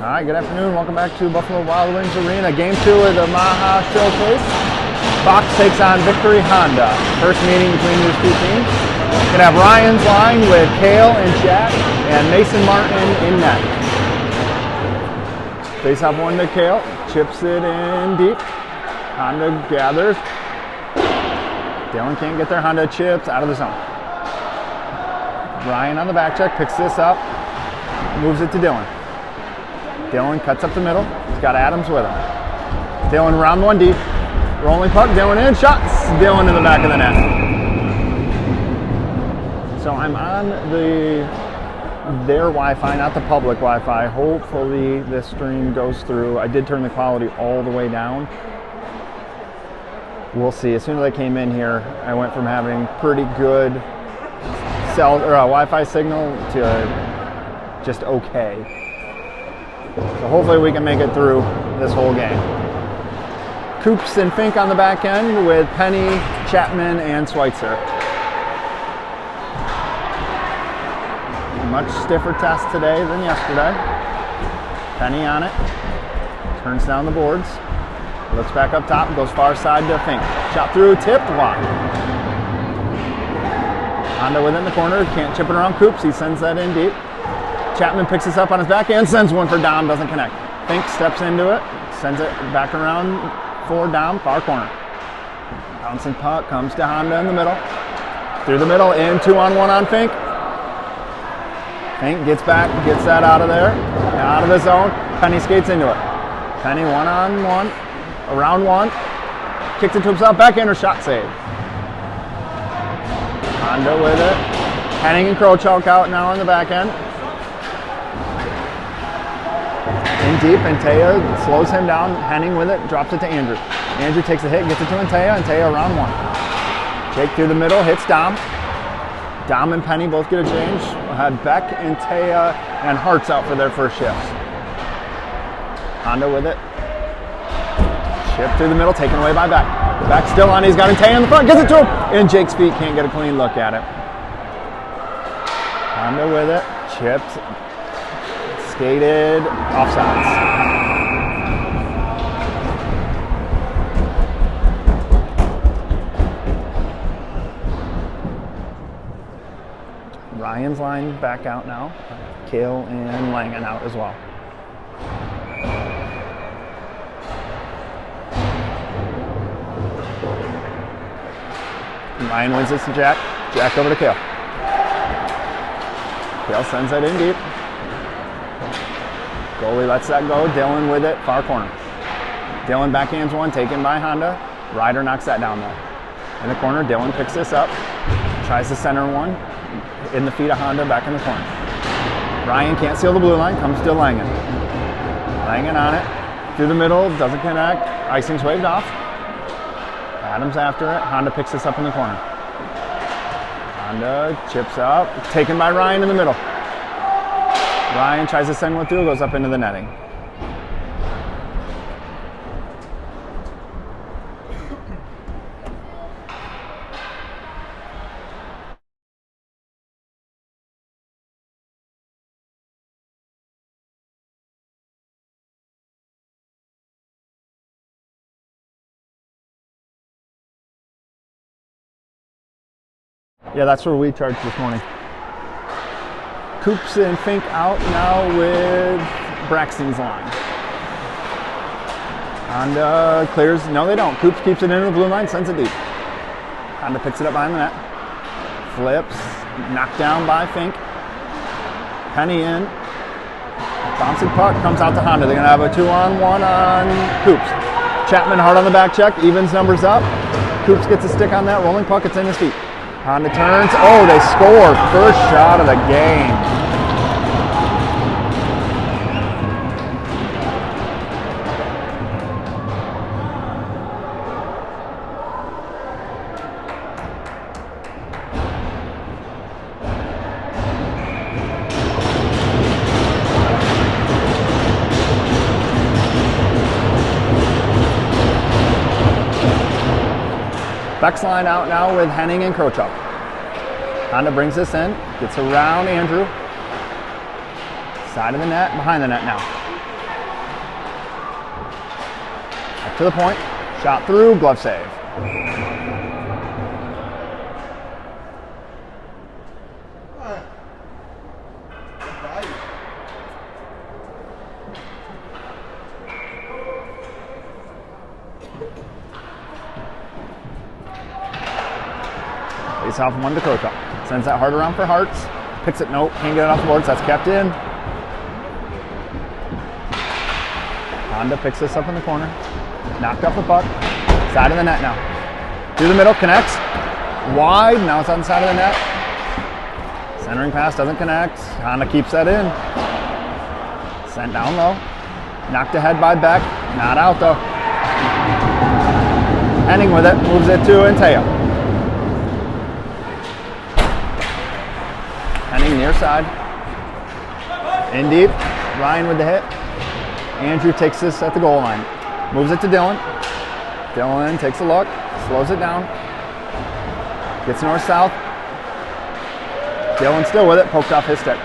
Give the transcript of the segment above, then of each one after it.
All right, good afternoon. Welcome back to Buffalo Wild Wings Arena. Game 2 of the Maha Showcase. Fox takes on Victory Honda. First meeting between these two teams. Gonna have Ryan's line with Kale and Jack and Mason Martin in net. Face off one to Kale, chips it in deep. Honda gathers. Dylan can't get there. Honda chips out of the zone. Ryan on the back check, picks this up, moves it to Dylan. Dylan cuts up the middle. He's got Adams with him. Dylan around one deep. Rolling puck, Dylan in, shots. Dylan in the back of the net. So I'm on their Wi-Fi, not the public Wi-Fi. Hopefully this stream goes through. I did turn the quality all the way down. We'll see. As soon as I came in here, I went from having pretty good Wi-Fi signal to just okay. So hopefully we can make it through this whole game. Coops and Fink on the back end with Penny, Chapman, and Schweitzer. Much stiffer test today than yesterday. Penny on it. Turns down the boards. Looks back up top, goes far side to Fink. Shot through, tipped, wide. Honda within the corner, can't chip it around Coops. He sends that in deep. Chapman picks this up on his backhand, sends one for Dom, doesn't connect. Fink steps into it, sends it back around for Dom, far corner. Bouncing puck comes to Honda in the middle. Through the middle, in 2-on-1 on Fink. Fink gets back, gets that out of there, out of the zone. Penny skates into it. Penny 1-on-1, around one, kicks it to himself, backhander, shot save. Honda with it. Henning and Krochuk out now on the back end. In deep, and Taya slows him down. Henning with it, drops it to Andrew. Andrew takes a hit, gets it to Taya, and Taya around one. Jake through the middle, hits Dom. Dom and Penny both get a change. We'll have Beck and Taya and Hartz out for their first shifts. Honda with it. Chip through the middle, taken away by Beck. Beck still on, he's got Taya in the front, gets it to him. And Jake's feet can't get a clean look at it. Honda with it, chipped. Skated, offsides. Ryan's line back out now. Kale and Langen out as well. Ryan wins this to Jack. Jack over to Kale. Kale sends that in deep. Goalie lets that go. Dylan with it, far corner. Dylan backhands one, taken by Honda. Ryder knocks that down though. In the corner, Dylan picks this up. Tries to center one. In the feet of Honda, back in the corner. Ryan can't seal the blue line, comes to Langen. Langen on it. Through the middle, doesn't connect. Icing's waved off. Adams after it. Honda picks this up in the corner. Honda chips up. Taken by Ryan in the middle. Ryan tries to send one through, goes up into the netting. Yeah, that's where we charged this morning. Coops and Fink out now with Braxton's line. Honda clears, no they don't. Coops keeps it into the blue line, sends it deep. Honda picks it up behind the net. Flips, knocked down by Fink. Penny in. Bouncing puck, comes out to Honda. They're gonna have a 2-on-1 on Coops. Chapman hard on the back check, evens numbers up. Coops gets a stick on that, rolling puck, it's in his feet. Honda turns, oh, they score. First shot of the game. Beck's line out now with Henning and Krochuk. Honda brings this in, gets around Andrew. Side of the net, behind the net now. to the point, shot through, glove save. Face off one to Krochok. Sends that Hart around for Hartz. Picks it, nope, can't get it off the boards, that's kept in. Honda picks this up in the corner. Knocked off the puck. Side of the net now. Through the middle, connects. Wide, now it's on the side of the net. Centering pass doesn't connect. Honda keeps that in. Sent down low. Knocked ahead by Beck. Not out though. Henning with it, moves it to Anteo. Henning near side. In deep. Ryan with the hit. Andrew takes this at the goal line. Moves it to Dylan. Dylan takes a look. Slows it down. Gets north-south. Dylan still with it. Poked off his stick.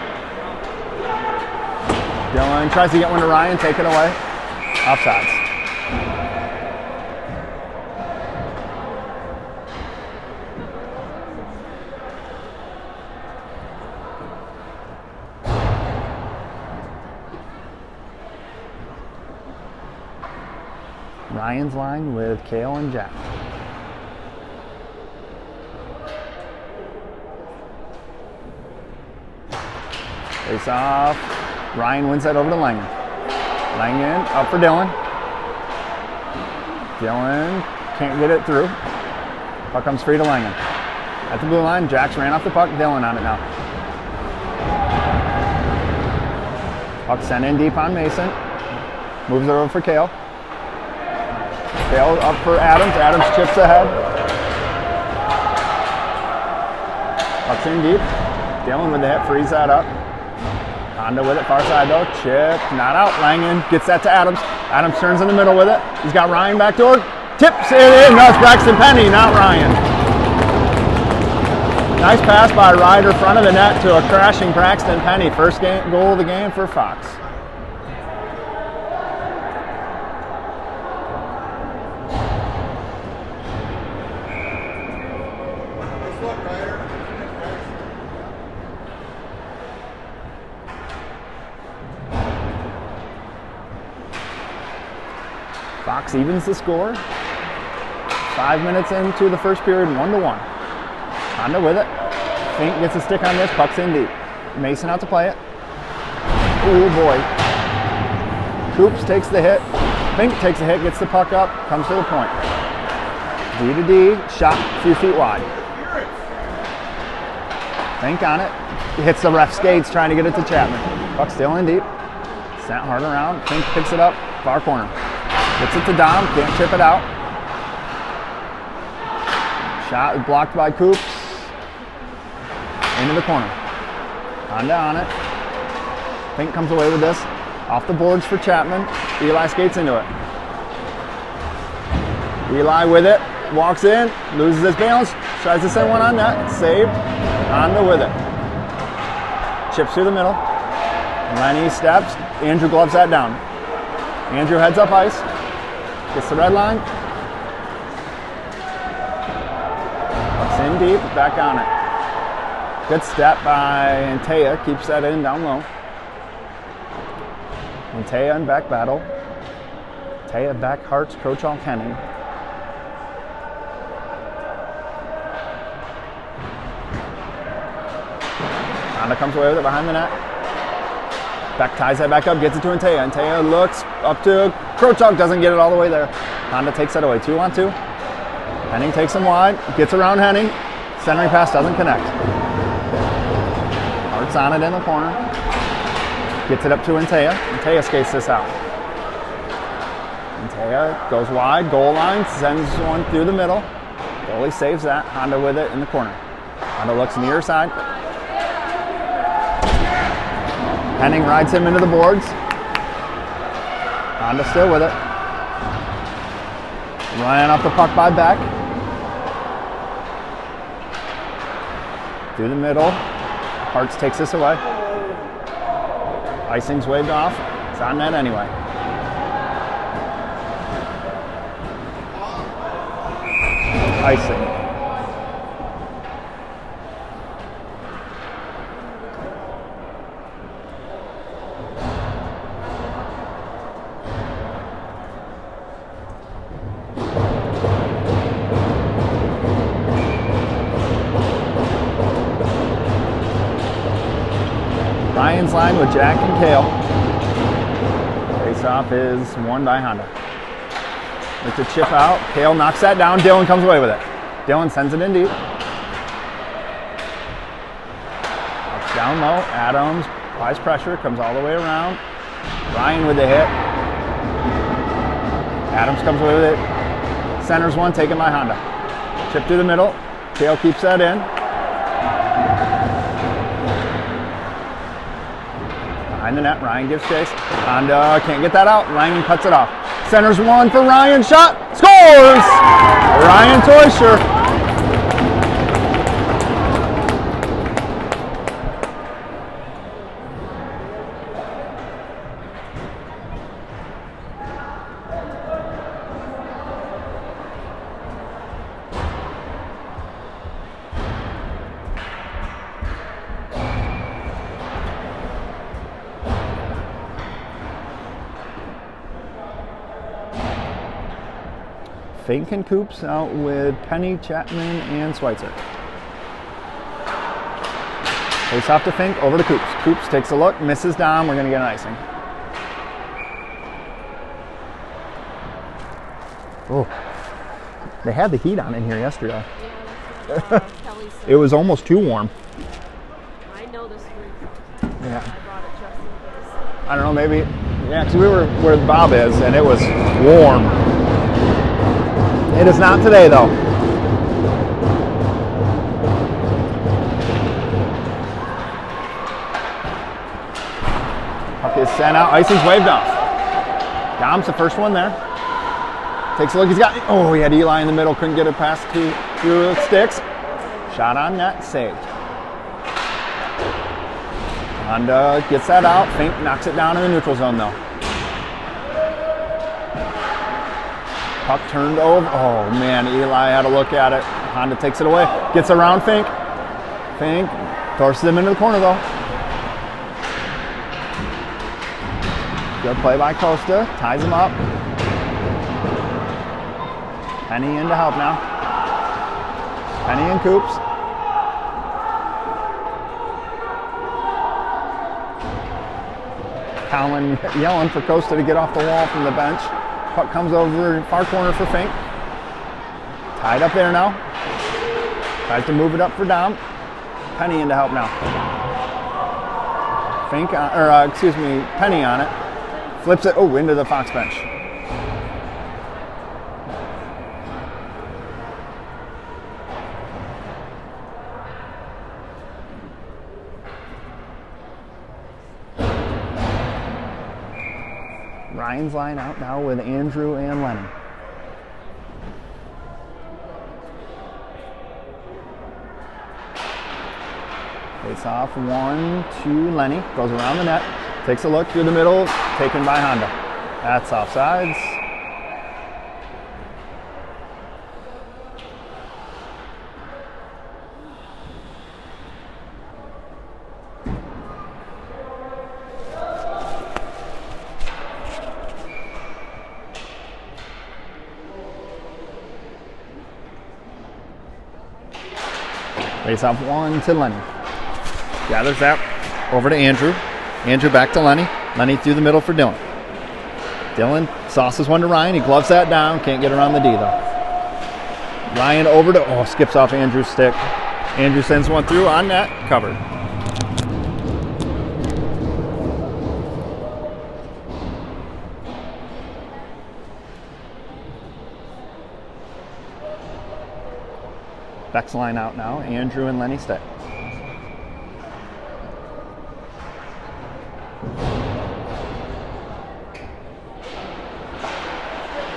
Dylan tries to get one to Ryan. Take it away. Offsides. Ryan's line with Kale and Jack. Face off. Ryan wins that over to Langen. Langen up for Dylan. Dylan can't get it through. Puck comes free to Langen. At the blue line, Jax ran off the puck. Dylan on it now. Puck sent in deep on Mason. Moves it over for Kale. Kale up for Adams. Adams chips ahead. Puck's in deep. Dylan with the hit, frees that up. Honda with it, far side though. Chip, not out. Langen gets that to Adams. Adams turns in the middle with it. He's got Ryan back door. Tips it in. No, it's Braxton Penny, not Ryan. Nice pass by Ryder, front of the net to a crashing Braxton Penny. First goal of the game for Fox. Fox evens the score. 5 minutes into the first period, 1-1. Honda with it. Fink gets a stick on this, puck's in deep. Mason out to play it. Oh boy. Coops takes the hit. Fink takes the hit, gets the puck up, comes to the point. D to D, shot a few feet wide. Fink on it. He hits the ref skates trying to get it to Chapman. Puck still in deep. Sent hard around. Fink picks it up, far corner. Gets it to Dom, can't chip it out. Shot blocked by Coops. Into the corner. Honda on it. Fink comes away with this. Off the boards for Chapman. Eli skates into it. Eli with it. Walks in. Loses his balance. Tries to send one on net. Saved. Honda with it. Chips through the middle. Lenny steps. Andrew gloves that down. Andrew heads up ice. Gets the red line. Puck's in deep, back on it. Good step by Antaya, keeps that in down low. Antaya and back battle. Antaya back Hartz, Krochal, Henning. Honda comes away with it behind the net. Beck ties that back up, gets it to Antaya. Antaya looks up to Krochal, doesn't get it all the way there. Honda takes that away, 2-on-2. Henning takes him wide, gets around Henning. Centering pass doesn't connect. Hart's on it in the corner. Gets it up to Antaya. Antaya skates this out. Antaya goes wide, goal line, sends one through the middle. Goalie saves that. Honda with it in the corner. Honda looks near side. Henning rides him into the boards. Honda still with it. Ryan off the puck by Beck. Through the middle. Hartz takes this away. Icing's waved off. It's on net anyway. icing. Ryan's line with Jack and Kale. Face-off is won by Honda. It's a chip out. Kale knocks that down. Dylan comes away with it. Dylan sends it in deep. Up down low. Adams applies pressure. Comes all the way around. Ryan with the hit. Adams comes away with it. Centers one, taken by Honda. Chip through the middle. Kale keeps that in. Behind the net, Ryan gives chase. Honda can't get that out. Ryan cuts it off. Centers one for Ryan. Shot. Scores! Ryan Teuscher. Fink and Coops out with Penny, Chapman, and Schweitzer. Face off to Fink, over to Coops. Coops takes a look, misses Dom. We're going to get an icing. Oh, they had the heat on in here yesterday. Yeah, it was almost too warm. I know this week. Yeah. I brought it just in case. I don't know, maybe. Yeah, because we were where Bob is, and it was warm. It is not today, though. Puck is sent out. Icing's waved off. Dom's the first one there. Takes a look. He's got. Oh, he had Eli in the middle. Couldn't get it past through the sticks. Shot on net. Saved. Honda gets that out. Fink knocks it down in the neutral zone, though. Puck turned over. Oh, man. Eli had a look at it. Honda takes it away. Gets around Fink. Fink tosses him into the corner, though. Good play by Costa. Ties him up. Penny in to help now. Penny and Coops. Colin yelling for Costa to get off the wall from the bench. Puck comes over far corner for Fink. Tied up there now. Tries to move it up for Dom. Penny in to help now. Fink, Penny on it. Flips it, into the Fox bench. Ryan's line out now with Andrew and Lennon. Face off 1-2 Lenny. Goes around the net. Takes a look through the middle. Taken by Honda. That's offsides. Face off 1 to Lenny. Gathers that over to Andrew. Andrew back to Lenny. Lenny through the middle for Dylan. Dylan sauces one to Ryan. He gloves that down. Can't get around the D though. Ryan over to, skips off Andrew's stick. Andrew sends one through on net. Covered. Beck's line out now. Andrew and Lenny stay.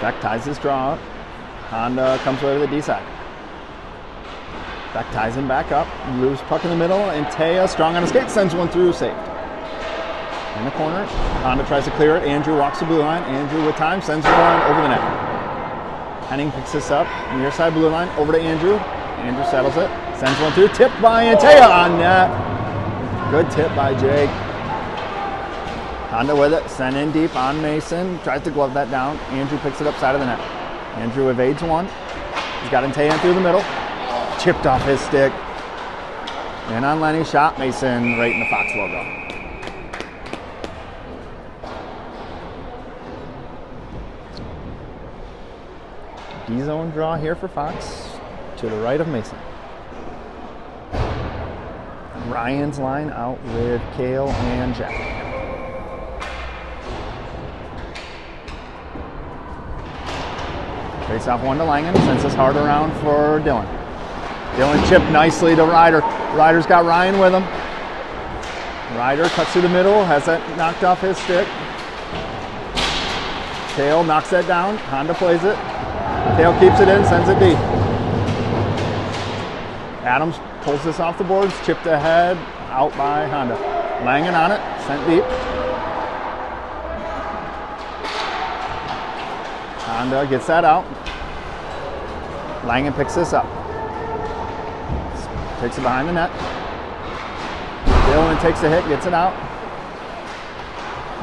Beck ties his draw up. Honda comes away with the D side. Beck ties him back up. Moves puck in the middle. And Taya, strong on his skate, sends one through, saved. In the corner. Honda tries to clear it. Andrew walks the blue line. Andrew with time sends one over the net. Henning picks this up, near side blue line, over to Andrew. Andrew settles it, sends one through, tipped by Antaya on net. Good tip by Jake. Honda with it, sent in deep on Mason, tries to glove that down. Andrew picks it up side of the net. Andrew evades one. He's got Antaya through the middle. Chipped off his stick. And on Lenny, shot Mason right in the Fox logo. D-zone draw here for Fox to the right of Mason. Ryan's line out with Kale and Jack. Face off one to Langen, sends this hard around for Dylan. Dylan chipped nicely to Ryder. Ryder's got Ryan with him. Ryder cuts through the middle, has that knocked off his stick. Kale knocks that down, Honda plays it. Kale keeps it in, sends it deep. Adams pulls this off the boards, chipped ahead, out by Honda. Langen on it, sent deep. Honda gets that out. Langen picks this up. Takes it behind the net. Dylan takes the hit, gets it out.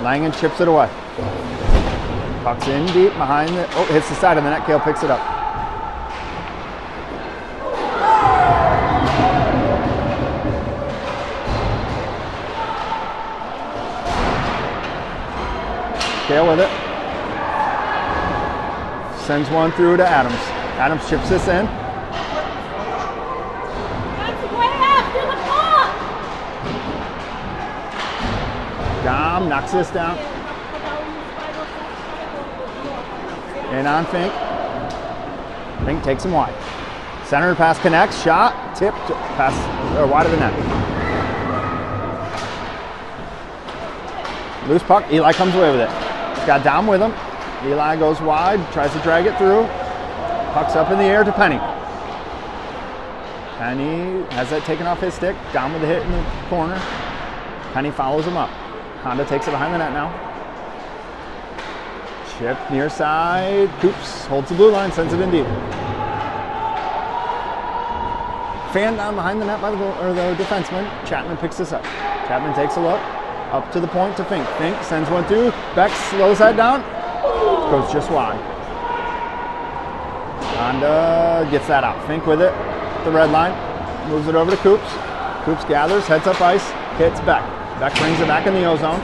Langen chips it away. Puck's in deep behind the, oh, hits the side of the net. Kale picks it up. Kale with it. Sends one through to Adams. Adams chips this in. That's way after the puck! Dom knocks this down. And on Fink. Fink takes him wide. Center pass connects, shot, tipped, pass wide of the net. Loose puck, Eli comes away with it. He's got Dom with him. Eli goes wide, tries to drag it through. Puck's up in the air to Penny. Penny has that taken off his stick. Dom with the hit in the corner. Penny follows him up. Honda takes it behind the net now. Chip near side. Coops holds the blue line, sends it in deep. Fan down behind the net by the defenseman. Chapman picks this up. Chapman takes a look. Up to the point to Fink. Fink sends one through. Beck slows that down. Goes just wide. Honda gets that out. Fink with it. The red line. Moves it over to Coops. Coops gathers, heads up ice, hits Beck. Beck brings it back in the O-zone.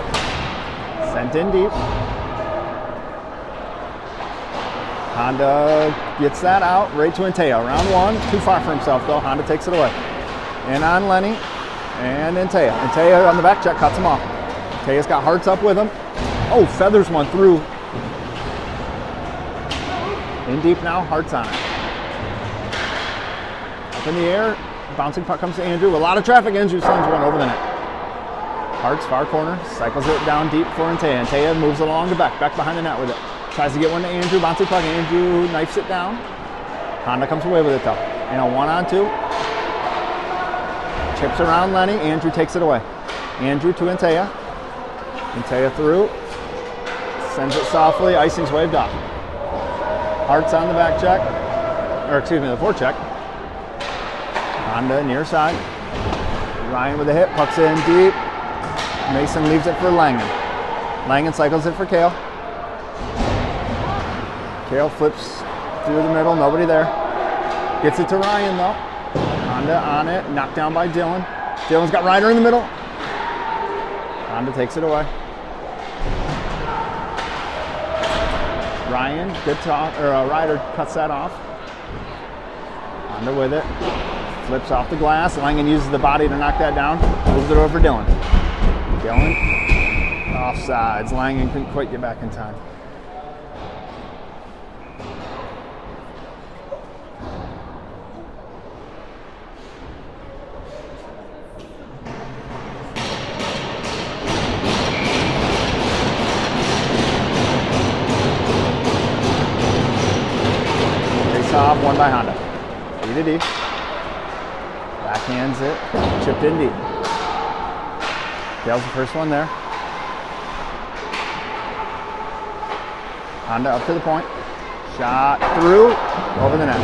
Sent in deep. Honda gets that out right to Antaya. Round one, too far for himself though. Honda takes it away. In on Lenny and Antaya. Antaya on the back check cuts him off. Antaya's got Hearts up with him. Oh, feathers one through. In deep now, Hearts on it. Up in the air, bouncing puck comes to Andrew. A lot of traffic, Andrew sends one over the net. Hearts, far corner, cycles it down deep for Antaya. Antaya moves it along to Beck. Beck behind the net with it. Tries to get one to Andrew, bouncing puck. Andrew knifes it down. Honda comes away with it though. In a 1-on-2. Chips around Lenny. Andrew takes it away. Andrew to Antaya. Antaya through. Sends it softly. Icing's waved off. Hearts on the back check. Or excuse me, the forecheck. Honda near side. Ryan with a hit. Puck's in deep. Mason leaves it for Langen. Langen cycles it for Kale. Kale flips through the middle, nobody there. Gets it to Ryan though. Honda on it, knocked down by Dylan. Dylan's got Ryder in the middle. Honda takes it away. Ryan, good talk, or Ryder cuts that off. Honda with it. Flips off the glass. Langen uses the body to knock that down. Moves it over for Dylan. Dylan, offsides. Langen couldn't quite get back in time. Off, one by Honda. D to D. Backhands it. Chipped in deep. Kale's the first one there. Honda up to the point. Shot through, over the net.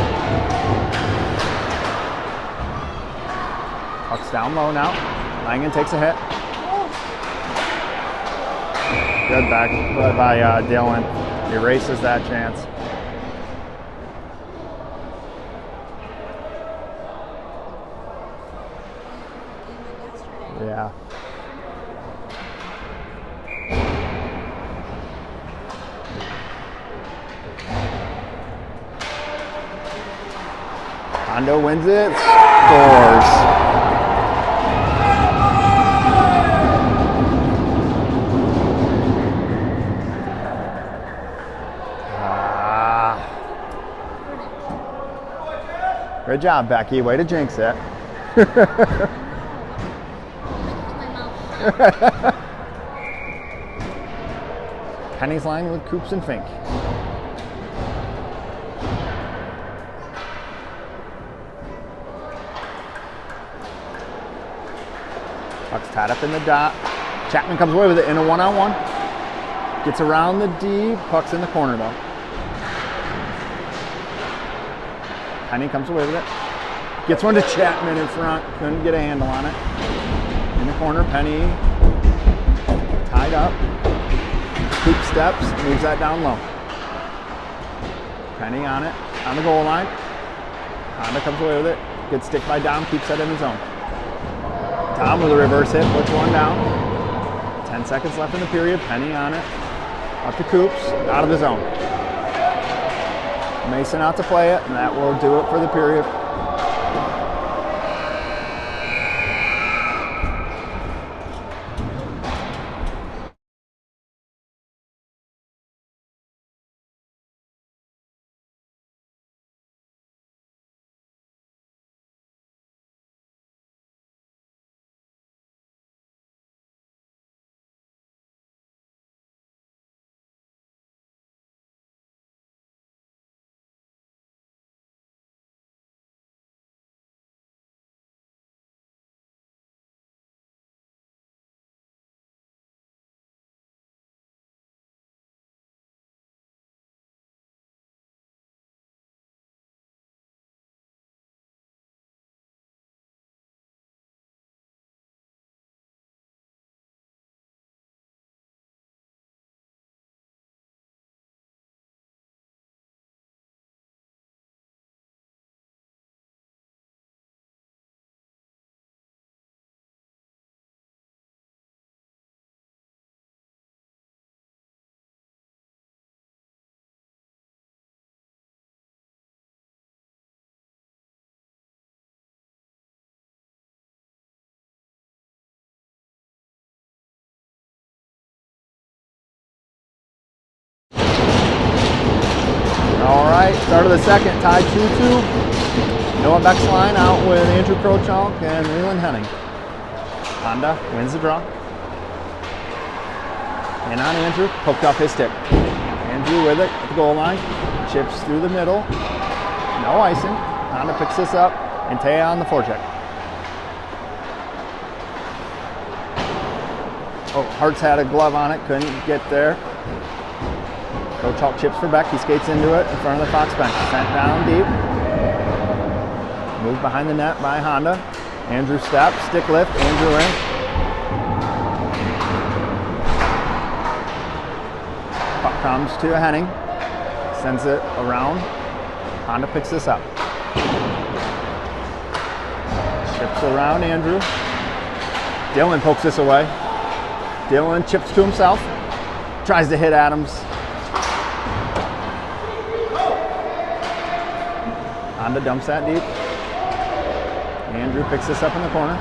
Puck's down low now. Langen takes a hit. Good back by Dylan. Erases that chance. Yeah. Hondo wins it, scores. Good job, Becky. Way to jinx it. Penny's line with Coops and Fink. Puck's tied up in the dot. Chapman comes away with it in a one-on-one. Gets around the D. Puck's in the corner though. Penny comes away with it. Gets one to Chapman in front. Couldn't get a handle on it. In the corner, Penny tied up. Coop steps, moves that down low. Penny on it, on the goal line. Honda comes away with it. Good stick by Dom, keeps that in his zone. Dom with a reverse hit, puts one down. 10 seconds left in the period. Penny on it. Up to Coops, out of the zone. Mason out to play it, and that will do it for the period. Start of the second, tied 2-2. Noah Becksline out with Andrew Krochonk and Leland Henning. Honda wins the draw. In on Andrew, poked off his stick. Andrew with it at the goal line. Chips through the middle. No icing. Honda picks this up. And Taya on the forecheck. Oh, Hart's had a glove on it, couldn't get there. Krochonk chips for Beck, he skates into it in front of the Fox bench. Sent down deep. Moved behind the net by Honda. Andrew steps, stick lift, Andrew in. Puck comes to Henning. Sends it around. Honda picks this up. Chips around Andrew. Dylan pokes this away. Dylan chips to himself. Tries to hit Adams. Honda dumps that deep. Andrew picks this up in the corner.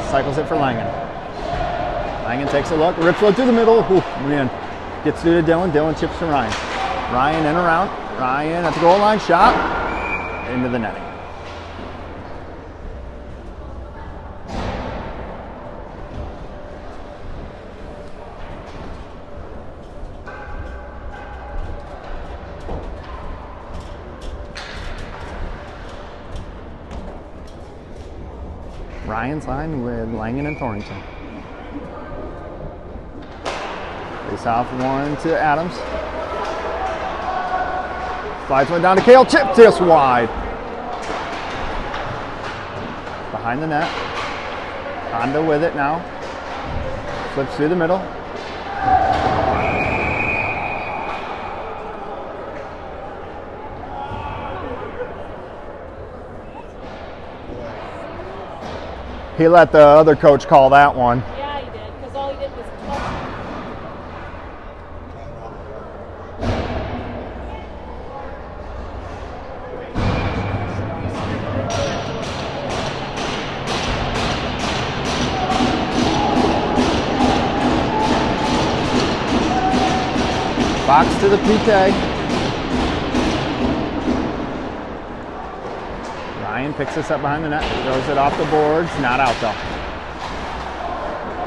Cycles it for Langen. Langen takes a look. Rips one through the middle. Ooh, man. Gets through to Dylan. Dylan chips to Ryan. Ryan in around. Ryan at the goal line. Shot. Into the netting. Ryan's line with Langen and Thornton. Face off one to Adams. Slides one down to Kale. Chip just wide. Behind the net. Honda with it now. Flips through the middle. He let the other coach call that one. Yeah, he did, because all he did was touch. Box to the PK. Ryan picks this up behind the net, throws it off the boards, not out though.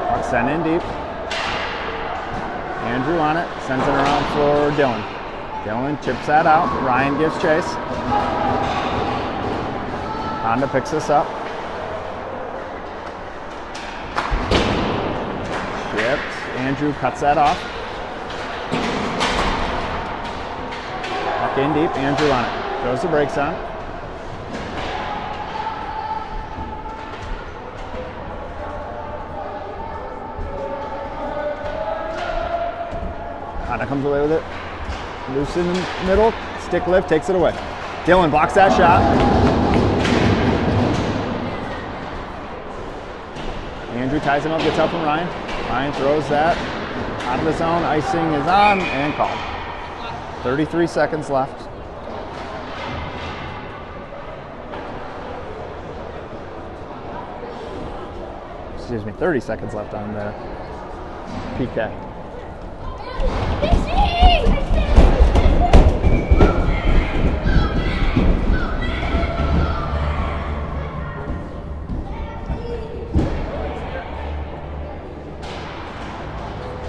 Puck sent in deep. Andrew on it, sends it around for Dylan. Dylan chips that out, Ryan gives chase. Honda picks this up. Chips, Andrew cuts that off. Puck in deep, Andrew on it, throws the brakes on. Honda comes away with it. Loose in the middle. Stick lift, takes it away. Dylan blocks that shot. Andrew ties him up, gets help from Ryan. Ryan throws that out of the zone. Icing is on and called. 33 seconds left. Excuse me, 30 seconds left on the PK.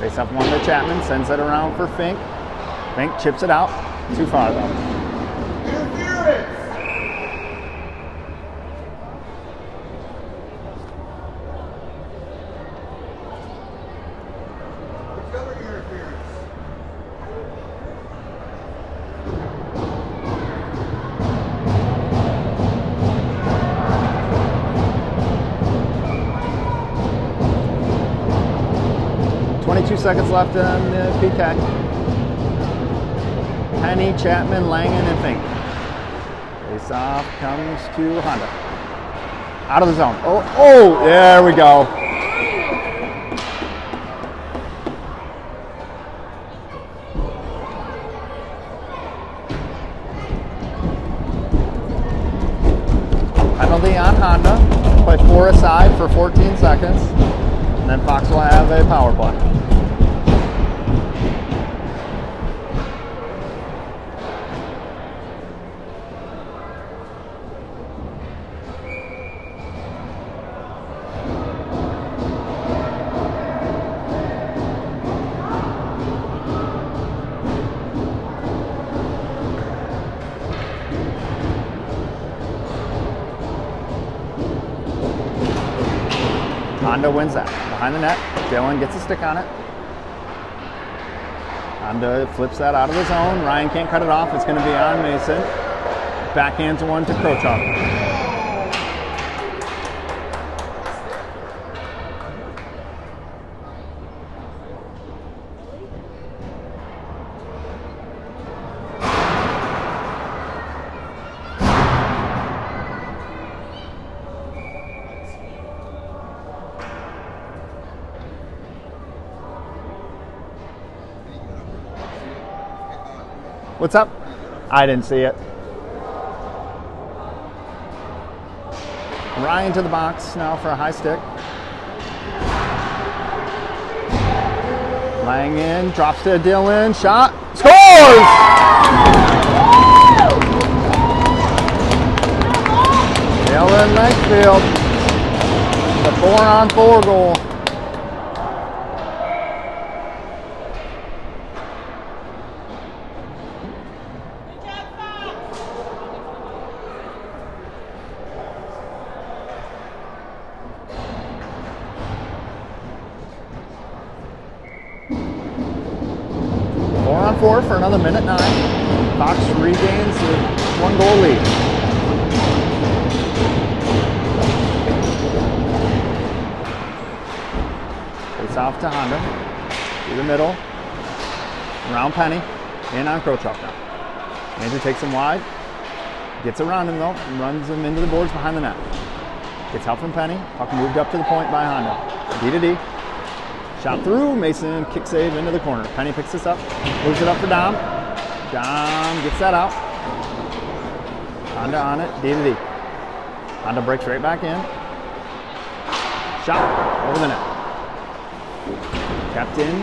Face up one to Chapman, sends it around for Fink. Fink chips it out. Too far though. Seconds left on the PK. Penny, Chapman, Langen, and Fink. Face off comes to Honda. Out of the zone. Oh, there we go. Penalty on Honda. Play 4 aside for 14 seconds. And then Fox will have a power play. Honda wins that. Behind the net, Dylan gets a stick on it. Honda flips that out of the zone. Ryan can't cut it off. It's going to be on Mason. Backhands one to Krochov. What's up? I didn't see it. Ryan to the box now for a high stick. Langen drops to Dylan. Shot. Scores! Dylan Lakefield. The 4-on-4 goal. For another minute 9. Fox regains the 1-goal lead. It's off to Honda. Through the middle. Around Penny. In on Krochok now. Andrew takes him wide. Gets around him though. And runs him into the boards behind the net. Gets help from Penny. Puck moved up to the point by Honda. D to D. Shot through. Mason kick save into the corner. Penny picks this up. Moves it up for Dom. Dom gets that out. Honda on it. D to D. Honda breaks right back in. Shot over the net. Kept in.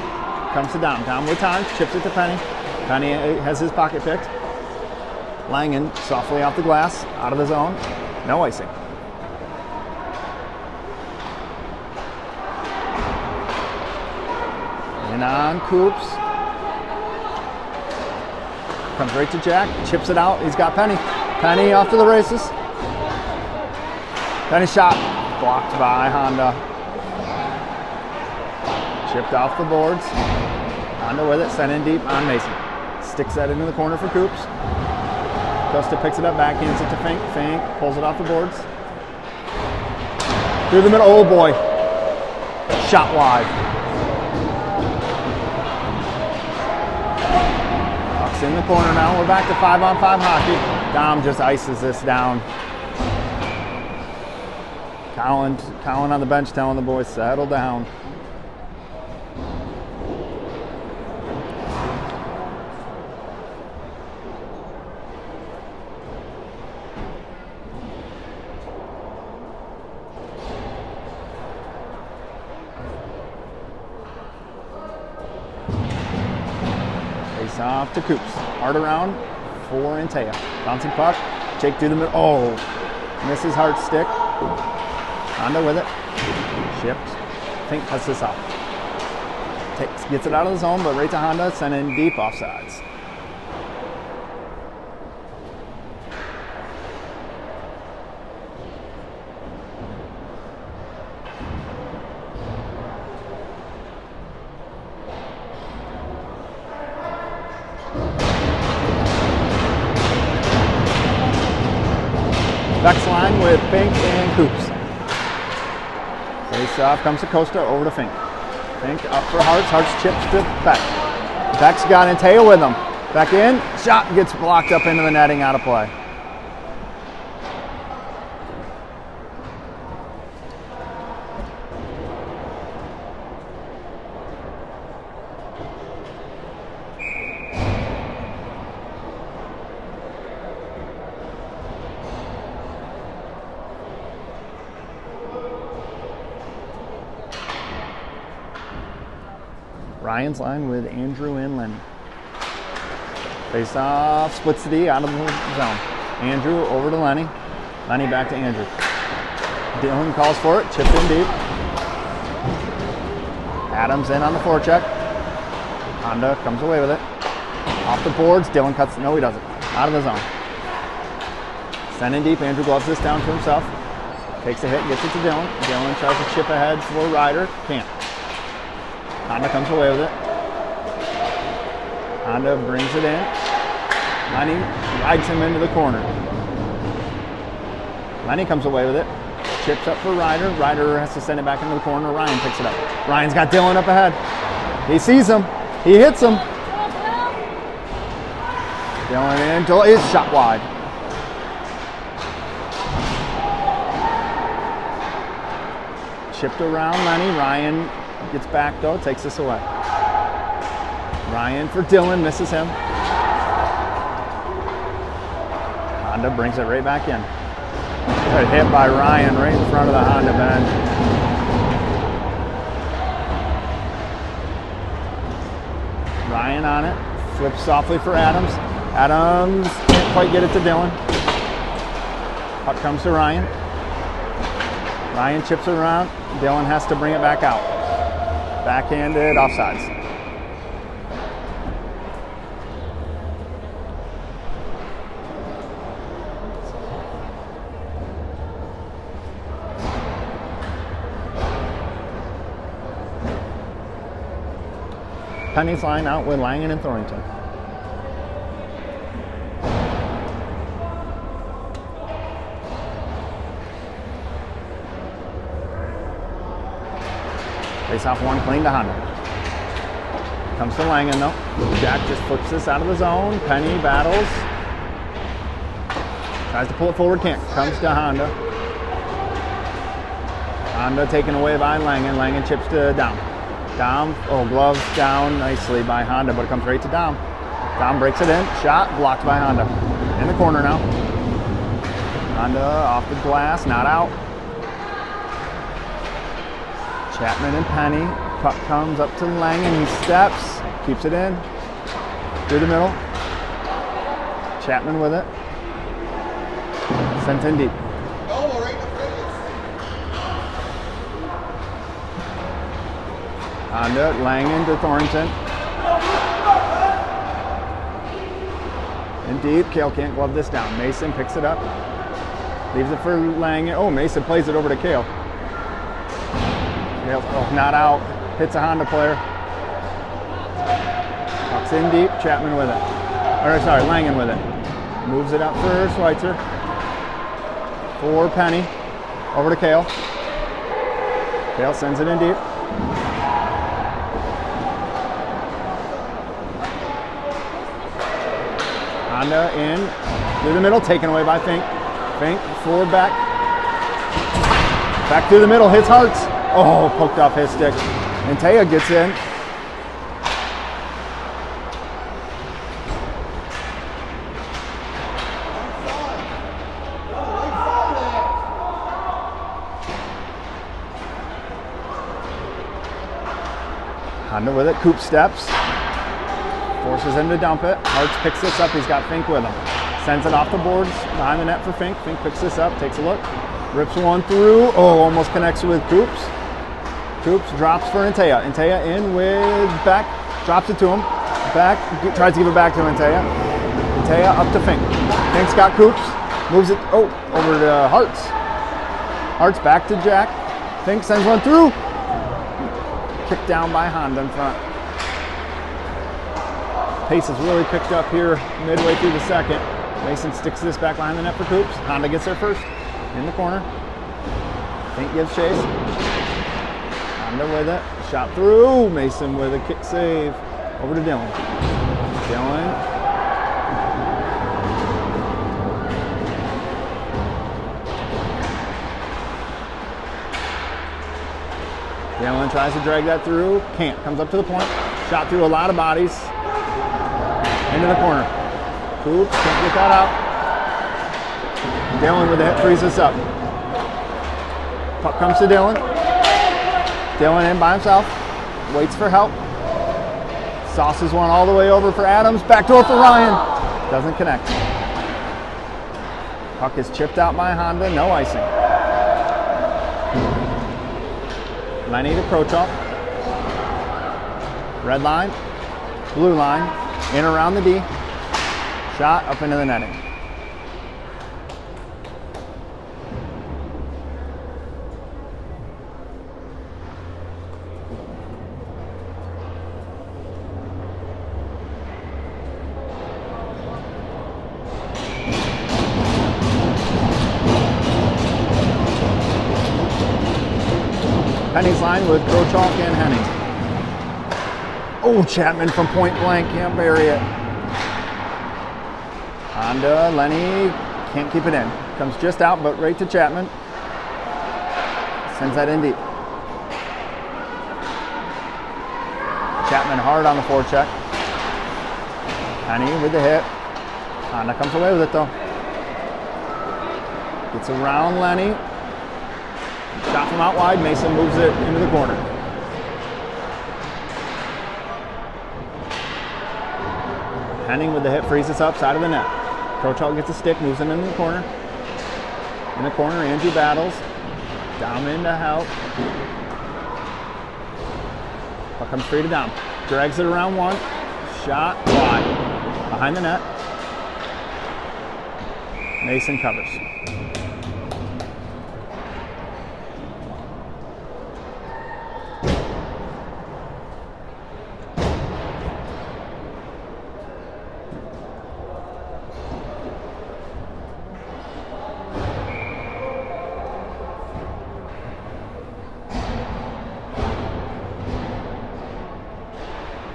Comes to Dom. Dom with time. Chips it to Penny. Penny has his pocket picked. Langen softly off the glass. Out of the zone. No icing. In on Coops. Comes right to Jack. Chips it out. He's got Penny. Penny off to the races. Penny shot. Blocked by Honda. Chipped off the boards. Honda with it. Sent in deep on Mason. Sticks that into the corner for Coops. Costa picks it up, backhands it to Fink. Fink pulls it off the boards. Through the middle. Oh boy. Shot wide. Puck's in the corner now. We're back to 5-on-5 hockey. Dom just ices this down. Colin on the bench telling the boys, settle down. Off to Coops. Hard around for Antaya. Bouncing puck. Jake through the middle. Oh, misses hard stick. Honda with it. Shipped. Fink cuts this off. Gets it out of the zone, but right to Honda. Sent in deep offsides. Beck's line with Fink and Coops. Face off comes to Costa, over to Fink. Fink up for Hartz. Hartz chips to Beck. Beck's got Antaya with him. Back in. Shot gets blocked up into the netting, out of play. Ryan's line with Andrew and Lenny. Face off, splits the D out of the zone. Andrew over to Lenny. Lenny back to Andrew. Dylan calls for it, chipped in deep. Adams in on the forecheck. Honda comes away with it. Off the boards, Dylan cuts, no he doesn't. Out of the zone. Send in deep, Andrew gloves this down to himself. Takes a hit, gets it to Dylan. Dylan tries to chip ahead for Ryder, can't. Honda comes away with it. Honda brings it in. Lenny rides him into the corner. Lenny comes away with it. Chips up for Ryder. Ryder has to send it back into the corner. Ryan picks it up. Ryan's got Dylan up ahead. He sees him. He hits him. Dylan in. Dylan is shot wide. Chipped around Lenny. Ryan gets back though, takes this away. Ryan for Dylan, misses him. Honda brings it right back in. Good hit by Ryan right in front of the Honda bench. Ryan on it, flips softly for Adams. Adams can't quite get it to Dylan. Puck comes to Ryan. Ryan chips it around. Dylan has to bring it back out. Backhanded, offsides. Penny's line out with Langen and Thornton. Face off one, clean to Honda. Comes to Langen though. Jack just flips this out of the zone. Penny battles. Tries to pull it forward, can't. Comes to Honda. Honda taken away by Langen. Langen chips to Dom. Dom, gloves down nicely by Honda, but it comes right to Dom. Dom breaks it in. Shot blocked by Honda. In the corner now. Honda off the glass, not out. Chapman and Penny. Puck comes up to Langen. He steps, keeps it in. Through the middle. Chapman with it. Sent in deep. Honda, Langen to Thornton. In deep, Kale can't glove this down. Mason picks it up. Leaves it for Langen. Oh, Mason plays it over to Kale. Kale, not out. Hits a Honda player. Puck's in deep, Chapman with it. Or sorry, Langen with it. Moves it up for Schweitzer. For Penny. Over to Kale. Kale sends it in deep. Honda in through the middle, taken away by Fink. Fink forward back. Back through the middle, hits Hartz. Oh, poked off his stick. And Taya gets in. Honda with it, Coop steps. Forces him to dump it. Hartz picks this up. He's got Fink with him. Sends it off the boards behind the net for Fink. Fink picks this up, takes a look. Rips one through. Oh, almost connects with Coops. Coops drops for Antea. Antea in with back. Drops it to him. Back. Tries to give it back to Antea. Antea up to Fink. Fink's got Coops. Moves it over to Hartz. Hartz back to Jack. Fink sends one through. Kicked down by Honda in front. Pace has really picked up here midway through the second. Mason sticks this back behind the net for Coops. Honda gets there first. In the corner. Fink gives chase. Honda with it. Shot through. Mason with a kick save. Over to Dylan. Dylan. Dylan tries to drag that through. Can't. Comes up to the point. Shot through a lot of bodies. Into the corner. Coops can't get that out. Dylan with the hit frees us up. Puck comes to Dylan. Dylan in by himself. Waits for help. Sauces one all the way over for Adams. Backdoor for Ryan. Doesn't connect. Puck is chipped out by Honda. No icing. Lenny to Krochok. Red line. Blue line. In around the D. Shot up into the netting. Penny's line with Krochok and Henning. Oh, Chapman from point blank, can't bury it. Honda, Lenny, can't keep it in. Comes just out, but right to Chapman. Sends that in deep. Chapman hard on the forecheck. Penny with the hit. Honda comes away with it though. Gets around Lenny. Shot from out wide, Mason moves it into the corner. Henning with the hit frees us up, side of the net. Krochok gets a stick, moves it into the corner. In the corner, Andrew battles. Dom in to help. Puck comes free to Dom. Drags it around one. Shot wide. Behind the net. Mason covers.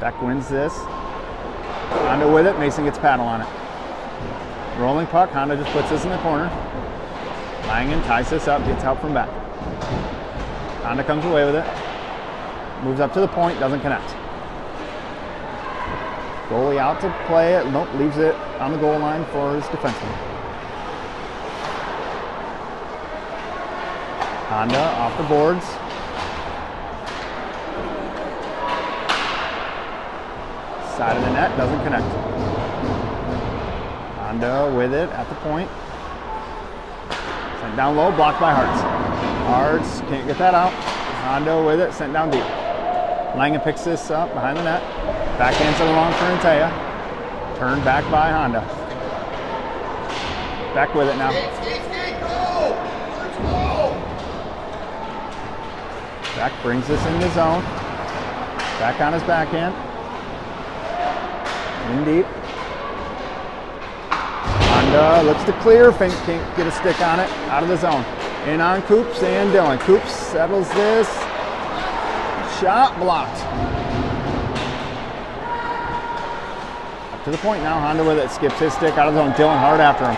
Beck wins this. Honda with it. Mason gets paddle on it. Rolling puck. Honda just puts this in the corner. Langen ties this up. Gets help from Beck. Honda comes away with it. Moves up to the point. Doesn't connect. Goalie out to play it. Nope. Leaves it on the goal line for his defenseman. Honda off the boards. Side of the net, doesn't connect. Honda with it at the point. Sent down low, blocked by Hartz. Hartz can't get that out. Honda with it, sent down deep. Langen picks this up behind the net. Backhands to the wrong for Antea. Turned back by Honda. Back with it now. Beck brings this in the zone. Back on his backhand. In deep. Honda looks to clear. Fink can't get a stick on it. Out of the zone. In on Coops and Dillon. Coops settles this. Shot blocked. Up to the point now. Honda with it. Skips his stick out of the zone. Dillon hard after him.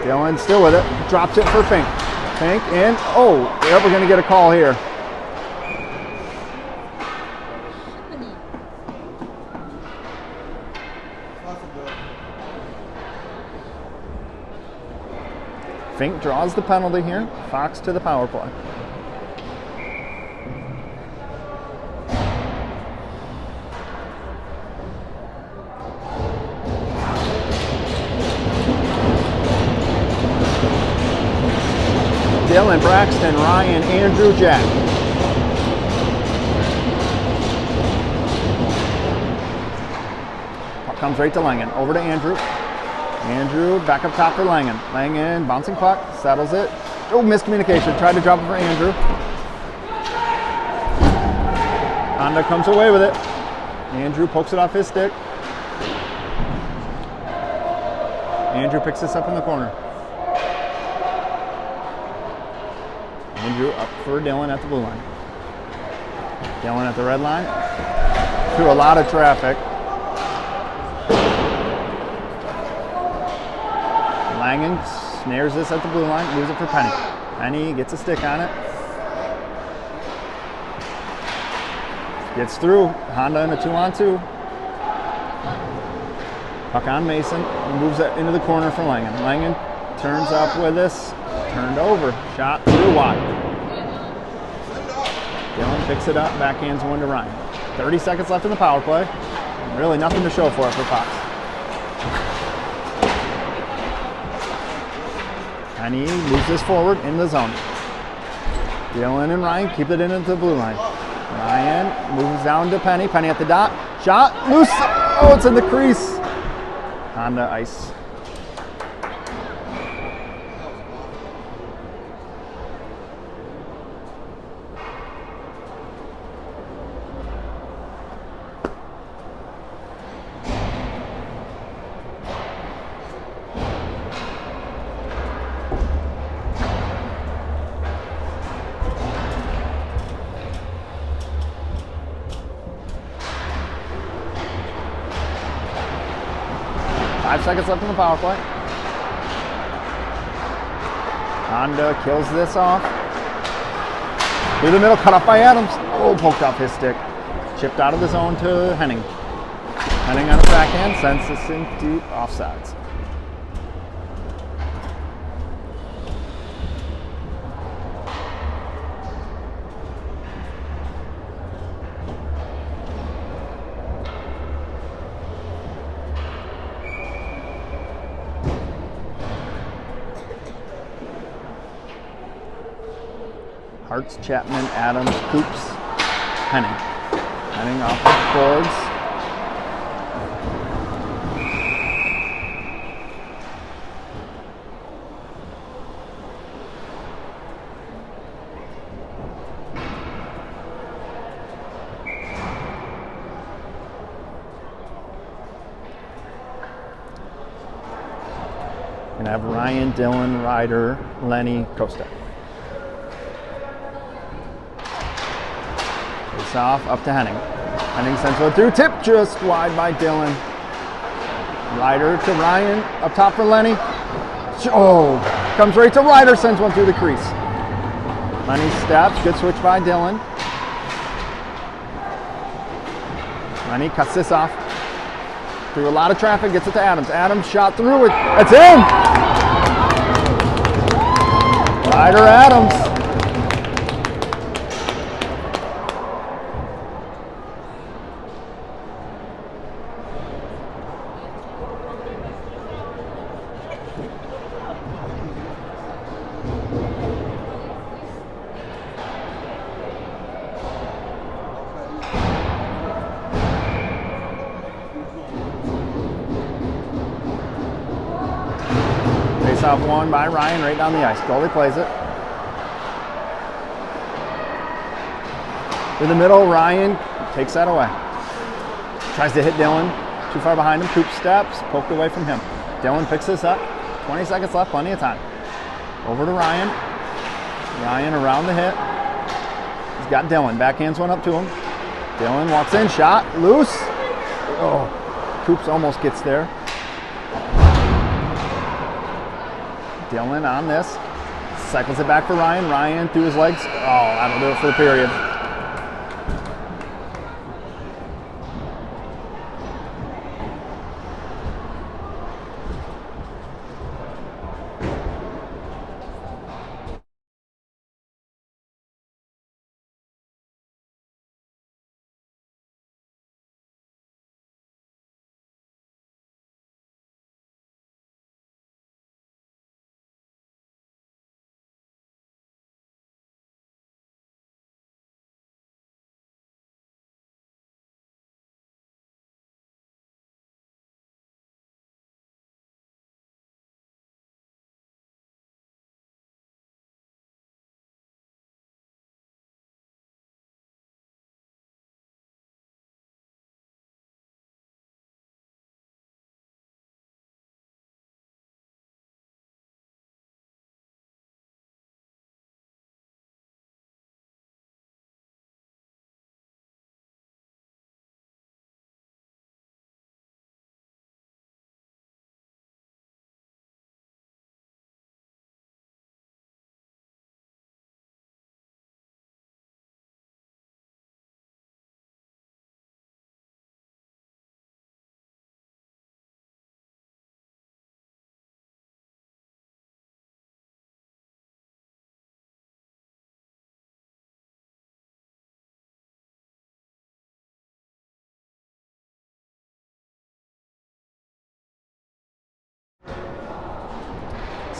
Dillon still with it. Drops it for Fink. Fink in. Oh, yeah, we're going to get a call here. Fink draws the penalty here. Fox to the power play. Dylan, Braxton, Ryan, Andrew, Jack. Puck comes right to Langen. Over to Andrew. Andrew back up top for Langen. Langen bouncing puck, settles it. Oh, miscommunication. Tried to drop it for Andrew. Honda comes away with it. Andrew pokes it off his stick. Andrew picks this up in the corner. Andrew up for Dillon at the blue line. Dillon at the red line. Through a lot of traffic. Langen snares this at the blue line, leaves it for Penny. Penny gets a stick on it. Gets through. Honda in a 2-on-2. Puck on Mason. Moves it into the corner for Langen. Langen turns up with this. Turned over. Shot through wide. Dillon picks it up. Backhands one to Ryan. 30 seconds left in the power play. Really nothing to show for it for Fox. Penny moves this forward in the zone. Dillon and Ryan keep it into the blue line. Ryan moves down to Penny. Penny at the dot. Shot. Loose. Oh, it's in the crease. Honda ice. Seconds left in the power play. Honda kills this off. Through the middle, cut off by Adams. Oh, poked off his stick. Chipped out of the zone to Henning. Henning on his backhand, sends this in deep offsides. Hartz, Chapman, Adams, Coops, Henning. Henning off the boards. Gonna have Ryan, Dillon, Ryder, Lenny, Costa. off, up to Henning. Henning sends one through, tip just wide by Dylan. Ryder to Ryan, up top for Lenny. Oh, comes right to Ryder, sends one through the crease. Lenny steps, good switch by Dylan. Lenny cuts this off. Through a lot of traffic, gets it to Adams. Adams shot through it. That's in! Ryder Adams. Off one by Ryan right down the ice. Goalie plays it. In the middle, Ryan takes that away. Tries to hit Dylan. Too far behind him. Coop steps, poked away from him. Dylan picks this up. 20 seconds left, plenty of time. Over to Ryan. Ryan around the hit. He's got Dylan. Backhands one up to him. Dylan walks in, shot, loose. Oh, Coops almost gets there. Dylan on this, cycles it back for Ryan. Ryan through his legs. Oh, that'll do it for the period.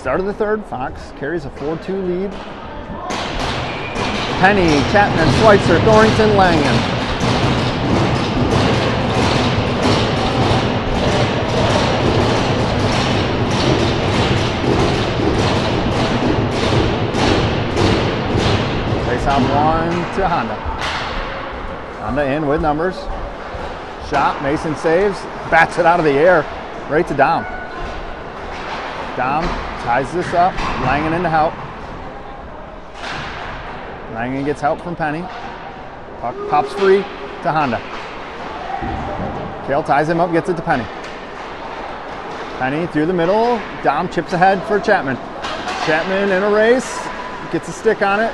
Start of the third, Fox carries a 4-2 lead. Penny, Chapman, Schweitzer, Thornton, Langen. Face off one to Honda. Honda in with numbers. Shot, Mason saves, bats it out of the air, right to Dom. Dom ties this up, Langen in to help. Langen gets help from Penny. Puck pops free to Honda. Kale ties him up, gets it to Penny. Penny through the middle. Dom chips ahead for Chapman. Chapman in a race, gets a stick on it.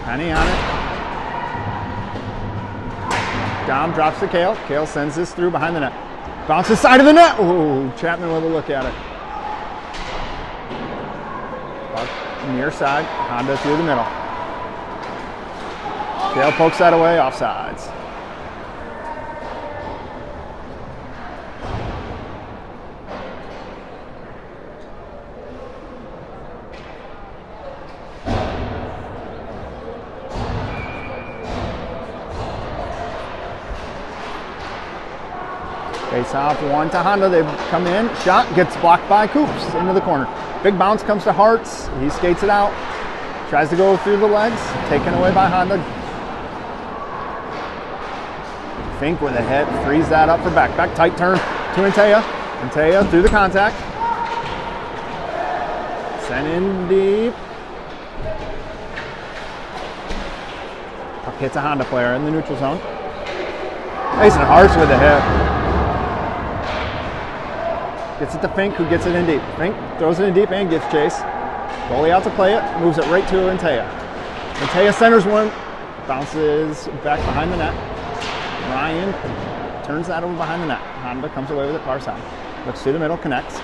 Penny on it. Dom drops to Kale. Kale sends this through behind the net. Bounces side of the net. Ooh, Chapman with a look at it. Puck near side. Honda through the middle. Kale pokes that away, offsides. Face off one to Honda. They come in. Shot gets blocked by Coops into the corner. Big bounce comes to Hartz. He skates it out. Tries to go through the legs. Taken away by Honda. Fink with a hit. Frees that up for back. Back tight turn to Antea. Antea through the contact. Sent in deep. Hits a Honda player in the neutral zone. Mason Harsh with a hit. Gets it to Fink, who gets it in deep. Fink throws it in deep and gets chase. Goalie out to play it, moves it right to Antaya. Antaya centers one, bounces back behind the net. Ryan turns that over behind the net. Honda comes away with it far side. Looks through the middle, connects.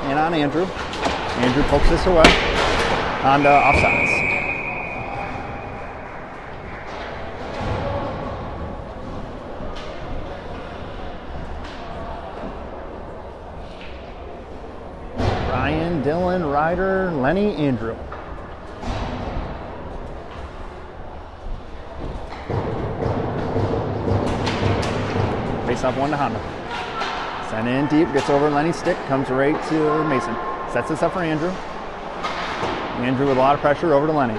And on Andrew. Andrew pokes this away. Honda offsides. Ryan, Dylan, Ryder, Lenny, Andrew. Face off one to Honda. Sent in deep, gets over Lenny's stick, comes right to Mason. Sets this up for Andrew. Andrew with a lot of pressure over to Lenny.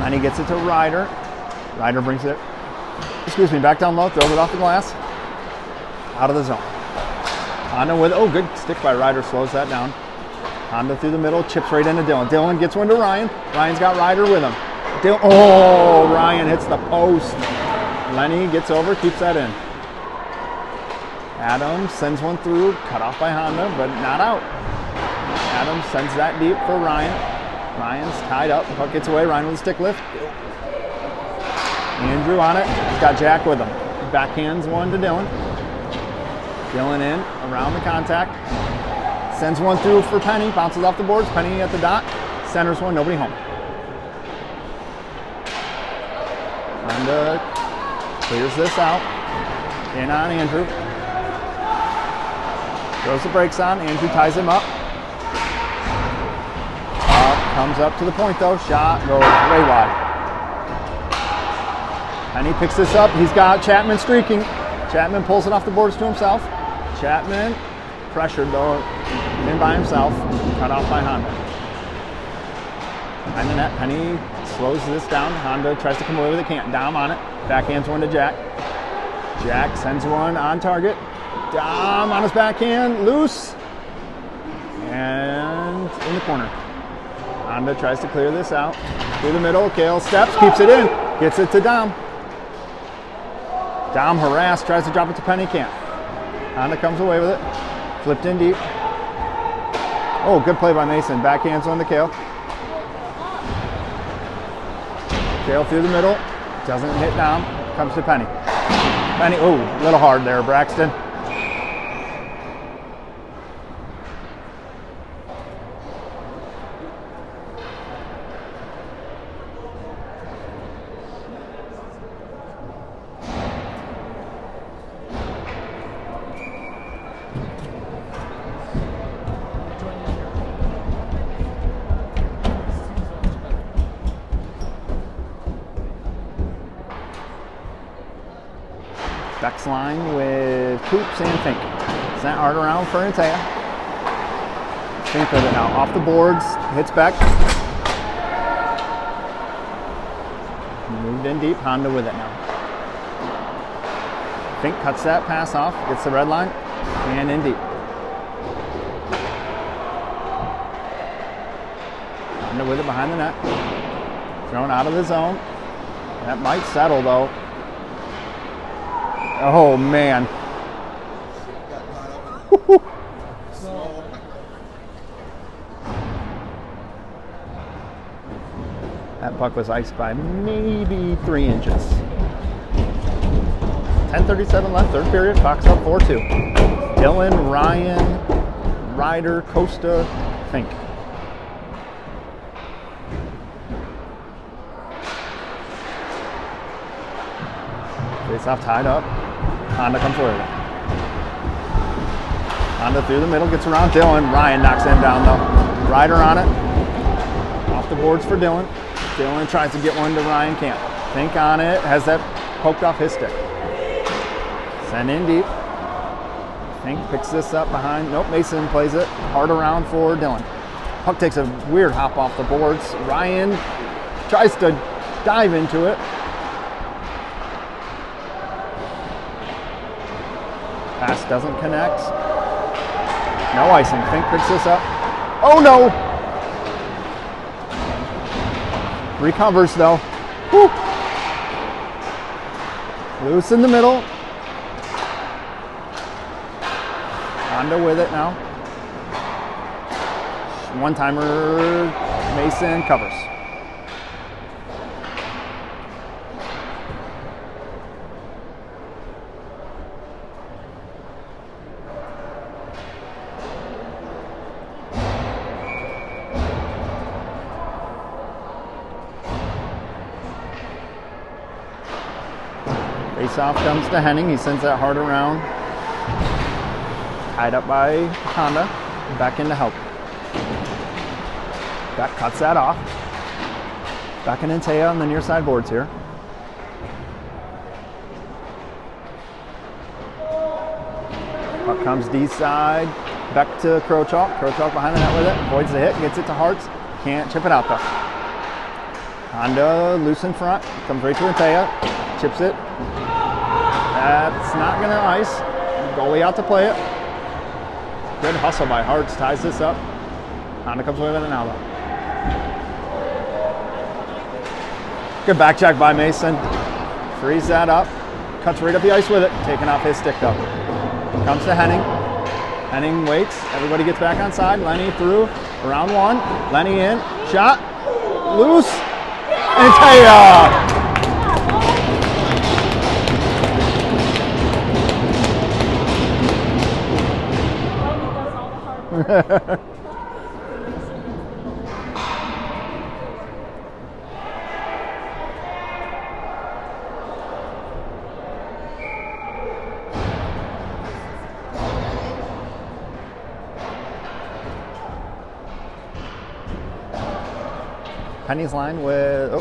Lenny gets it to Ryder. Ryder brings it, back down low, throws it off the glass. Out of the zone. Honda with, oh, good stick by Ryder, slows that down. Honda through the middle, chips right into Dylan. Dylan gets one to Ryan. Ryan's got Ryder with him. Oh, Ryan hits the post. Lenny gets over, keeps that in. Adams sends one through, cut off by Honda, but not out. Adams sends that deep for Ryan. Ryan's tied up, puck gets away, Ryan with a stick lift. Andrew on it, he's got Jack with him. Backhands one to Dylan. Dylan in, around the contact. Sends one through for Penny, bounces off the boards, Penny at the dot. Centers one, nobody home. Honda clears this out. In on Andrew. Throws the brakes on, Andrew ties him up. Comes up to the point though, shot goes way wide. Penny picks this up, he's got Chapman streaking. Chapman pulls it off the boards to himself. Chapman, pressured though, in by himself, cut off by Honda. Behind the net, Penny slows this down. Honda tries to come away with it, can't. Dom on it, backhands one to Jack. Jack sends one on target. Dom on his backhand, loose, and in the corner. Honda tries to clear this out. Through the middle, Kale steps, keeps it in, gets it to Dom. Dom harassed, tries to drop it to Penny, can't. Honda comes away with it, flipped in deep. Oh, good play by Mason, backhands on the Kale. Kale through the middle, doesn't hit Dom, comes to Penny. Penny, oh, a little hard there, Braxton. Beck's line with Coops and Fink. Sent hard around for Antaya. Fink with it now. Off the boards, hits Beck. Moved in deep, Honda with it now. Fink cuts that pass off, gets the red line, and in deep. Honda with it behind the net. Thrown out of the zone. That might settle though. Oh man. That puck was iced by maybe 3 inches. 10:37 left, third period. Fox up 4-2. Dylan, Ryan, Ryder, Costa, Fink. Face off tied up. Honda comes forward. Honda through the middle, gets around Dylan. Ryan knocks him down though. Ryder on it. Off the boards for Dylan. Dylan tries to get one to Ryan, can't. Fink on it, has that poked off his stick. Send in deep. Fink picks this up behind. Nope, Mason plays it. Hard around for Dylan. Puck takes a weird hop off the boards. Ryan tries to dive into it. Pass doesn't connect. No icing. Fink picks this up. Oh no! Recovers though. Woo. Loose in the middle. Honda with it now. One-timer, Mason covers. Face-off comes to Henning. He sends that hard around. Tied up by Honda. Back in to help. That cuts that off. Back in Taya on the near side boards here. Puck comes D side. Back to Crochalk. Crochalk behind the net with it. Avoids the hit. Gets it to Hartz. Can't chip it out though. Honda loose in front. Comes right to Taya. Chips it. That's not going to ice. Goalie out to play it. Good hustle by Hartz. Ties this up. Honda comes away with it now though. Good back check by Mason. Frees that up. Cuts right up the ice with it. Taking off his stick though. Comes to Henning. Henning waits. Everybody gets back on side. Lenny through. Around one. Lenny in. Shot. Loose. And Taya. Penny's line with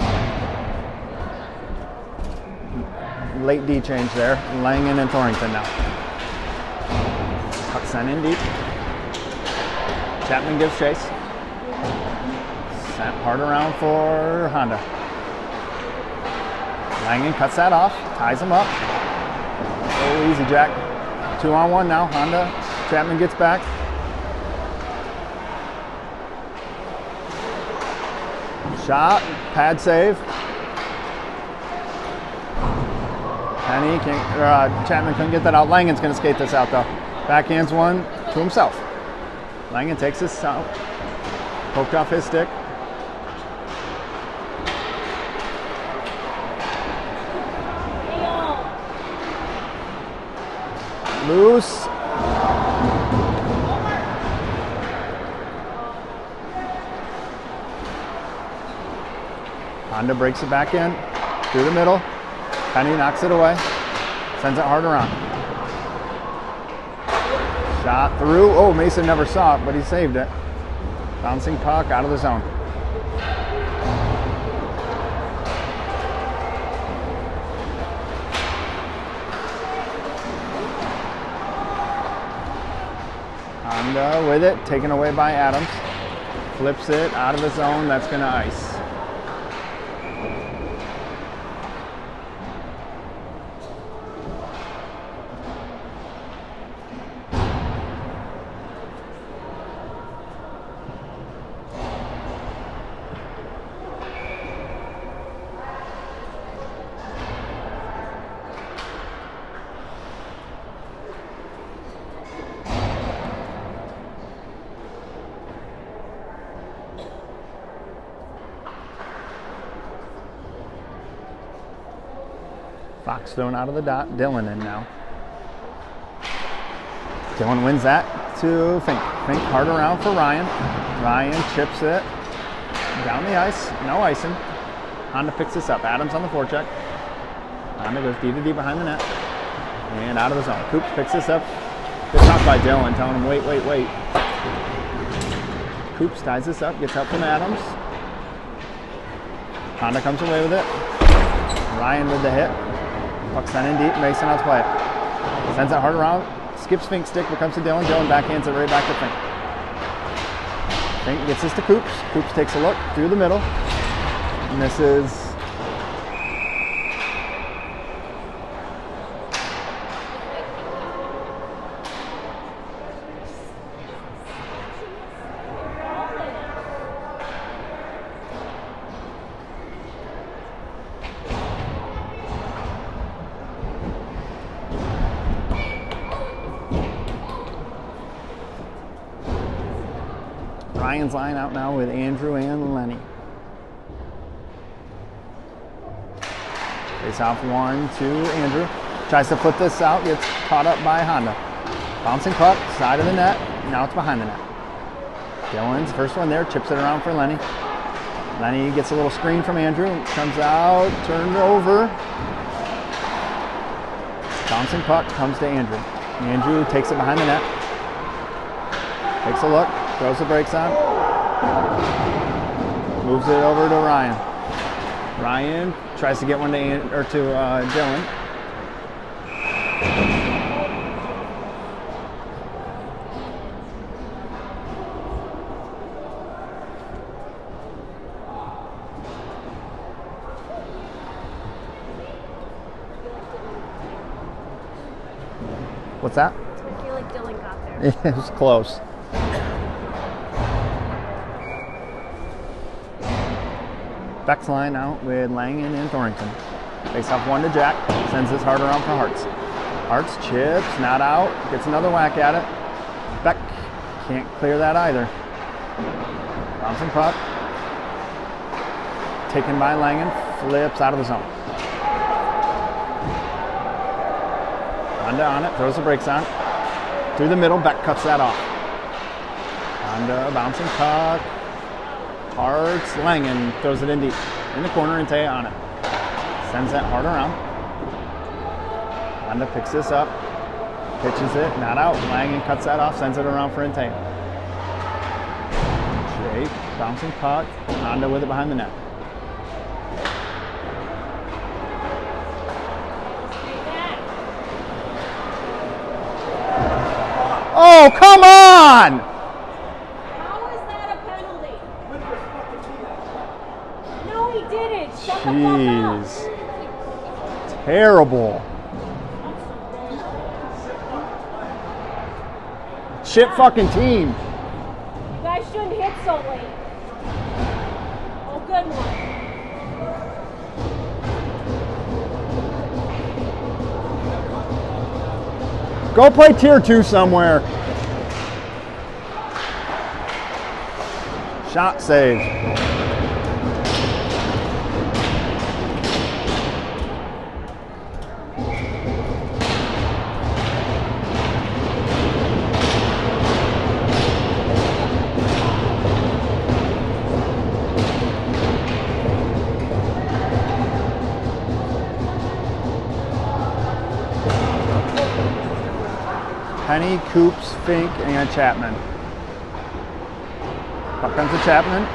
late D change there. Langen and Thornton now. Puck sent in deep. Chapman gives chase. Sent hard around for Honda. Langen cuts that off. Ties him up. Oh, easy Jack. 2-on-1 now. Honda. Chapman gets back. Shot, pad save. Penny can't, Chapman couldn't get that out. Langen's going to skate this out though. Backhands one to himself. Langen takes this out. Poked off his stick. Loose. Honda breaks it back in, through the middle. Penny knocks it away, sends it hard around. Shot through. Oh, Mason never saw it, but he saved it. Bouncing puck out of the zone. Honda with it, taken away by Adams. Flips it out of the zone, that's gonna ice. Fox thrown out of the dot. Dylan in now. Dylan wins that to Fink. Fink hard around for Ryan. Ryan chips it down the ice. No icing. Honda picks this up. Adams on the forecheck. Honda goes D to D behind the net. And out of the zone. Coops picks this up. Good shot by Dylan, telling him wait, wait, wait. Coops ties this up. Gets help from Adams. Honda comes away with it. Ryan with the hit. Puck sent in deep. Mason out to play it. Sends it hard around. Skips Fink's stick. But comes to Dylan. Dylan backhands it right back to Fink. Fink gets this to Coops. Coops takes a look through the middle. Misses. Ryan's line out now with Andrew and Lenny. Face off 1 to Andrew. Tries to flip this out, gets caught up by Honda. Bouncing puck, side of the net. Now it's behind the net. Dylan's first one there, chips it around for Lenny. Lenny gets a little screen from Andrew, comes out, turned over. Bouncing puck comes to Andrew. Andrew takes it behind the net. Takes a look, throws the brakes on. Moves it over to Ryan. Ryan tries to get one to Dylan. What's that? I feel like Dylan got there. It was close. Beck's line out with Langen and Thornton. Face off 1 to Jack. Sends this hard around for Hartz. Hartz chips, not out. Gets another whack at it. Beck can't clear that either. Bouncing puck. Taken by Langen. Flips out of the zone. Honda on it. Throws the brakes on. Through the middle. Beck cuts that off. Honda bouncing puck. Hartz, Langen throws it in deep. In the corner and Taya on it. Sends that hard around. Honda picks this up. Pitches it, not out. Langen cuts that off, sends it around for Intaya. Jake, bouncing puck. Honda with it behind the net. Oh, come on! Jeez. Terrible. Shit fucking team. You guys shouldn't hit so late. Oh, good one. Go play tier 2 somewhere. Shot saved. Penny, Coops, Fink, and Chapman. Up comes to Chapman.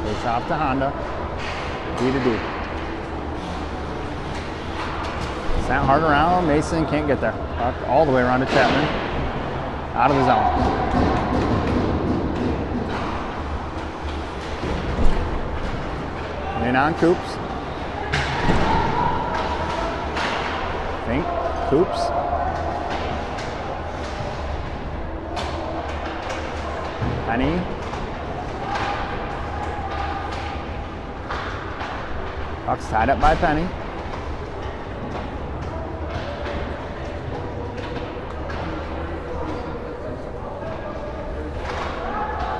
Face off to Honda. D to D. Sent hard around. Mason can't get there. Puck all the way around to Chapman. Out of the zone. In on Coops. Fink. Coops. Penny. Puck's tied up by Penny.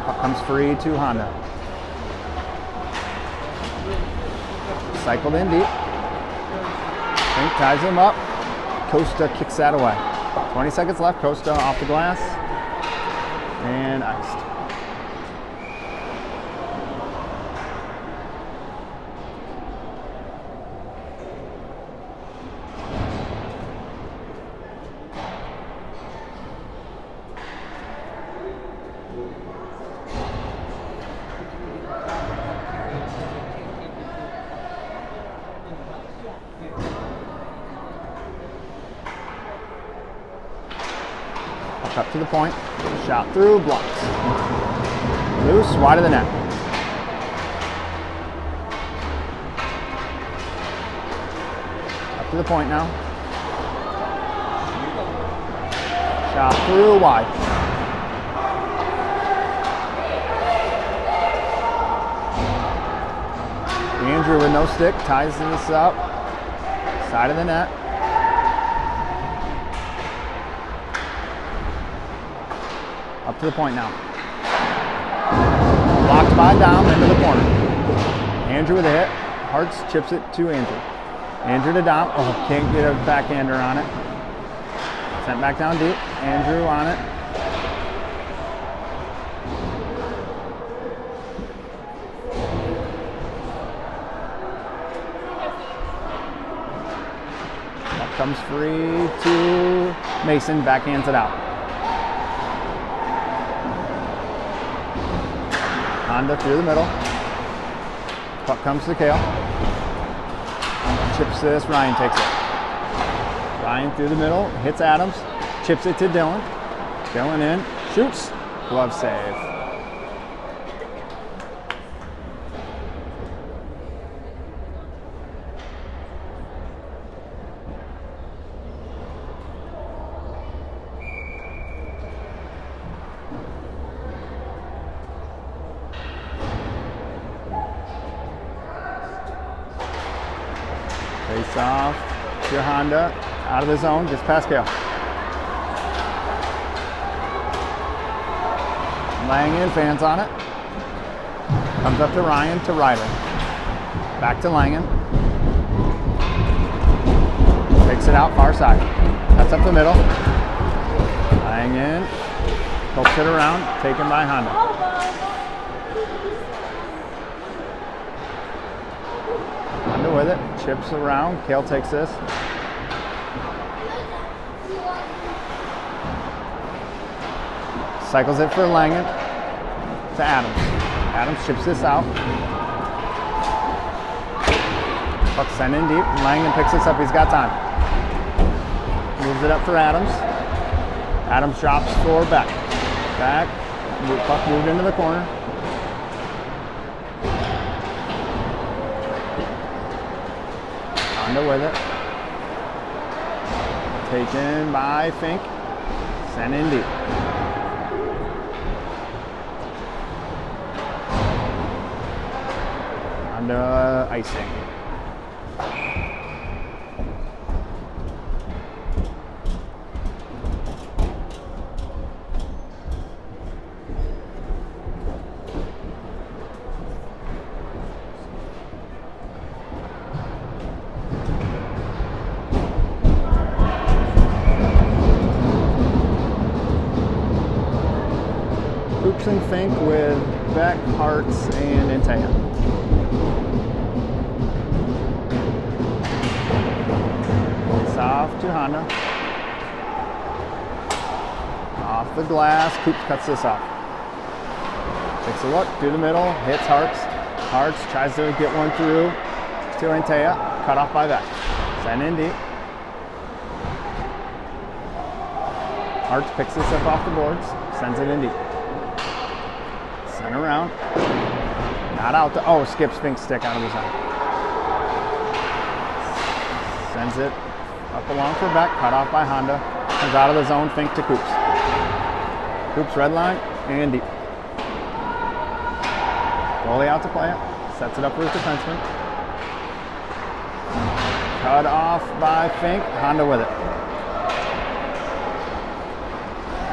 Puck comes free to Honda. Cycled in deep. Fink ties him up. Costa kicks that away. 20 seconds left. Costa off the glass. And iced. Up to the point, shot through, blocks. Loose, wide of the net. to the point now. Shot through wide. Andrew with no stick, ties this up. Side of the net. Up to the point now. Blocked by Dom into the corner. Andrew with a hit. Hartz chips it to Andrew. Andrew to Dom. Oh, can't get a backhander on it. Sent back down deep. Andrew on it. Up comes free to Mason. Backhands it out. Honda through the middle. Puck comes to Kale. Chips this. Ryan takes it. Ryan through the middle. Hits Adams. Chips it to Dylan. Dylan in. Shoots. Glove save. Face off to Honda, out of the zone, gets past Kale. Langen, fans on it. Comes up to Ryan, to Ryder. Back to Langen. Takes it out, far side. That's up the middle. Langen, pokes it around, taken by Honda. Honda with it, chips around. Kale takes this. Cycles it for Langen to Adams. Adams chips this out. Puck sent in deep. Langen picks this up. He's got time. Moves it up for Adams. Adams drops for Beck. Back. Puck moved into the corner. With it. Taken by Fink. Sent in deep. Honda icing. And Fink with Beck, Hartz, and Antaya. It's off to Honda. Off the glass, Coops cuts this off. Takes a look, through the middle, hits Hartz. Hartz tries to get one through to Antaya, cut off by Beck. Send in deep. Hartz picks this up off the boards, sends it in deep. Sent around. Not out to, oh, skips Fink's stick out of his hand. Sends it up along for Beck, cut off by Honda. Comes out of the zone, Fink to Coops. Coops red line and deep. Goalie out to play it. Sets it up for his defenseman. Cut off by Fink. Honda with it.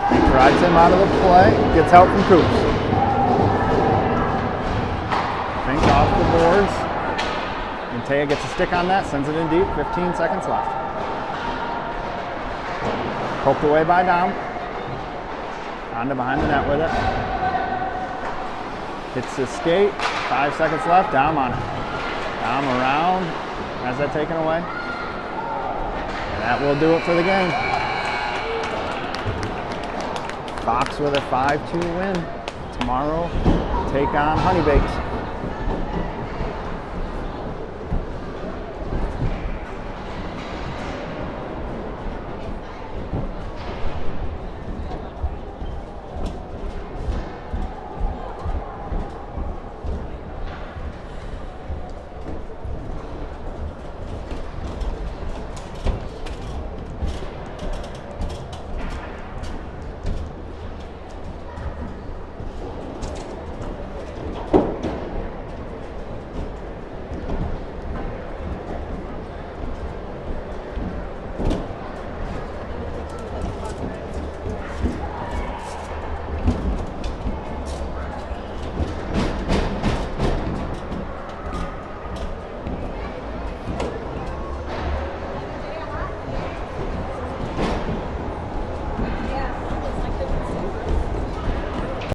Fink rides him out of the play. Gets help from Coops. Fink off the boards. Antaya gets a stick on that. Sends it in deep. 15 seconds left. Poked away by Dom. Honda behind the net with it. Hits the skate. 5 seconds left. Dom on it. Dom around. Has that taken away. And that will do it for the game. Fox with a 5-2 win. Tomorrow, take on Honey Baked.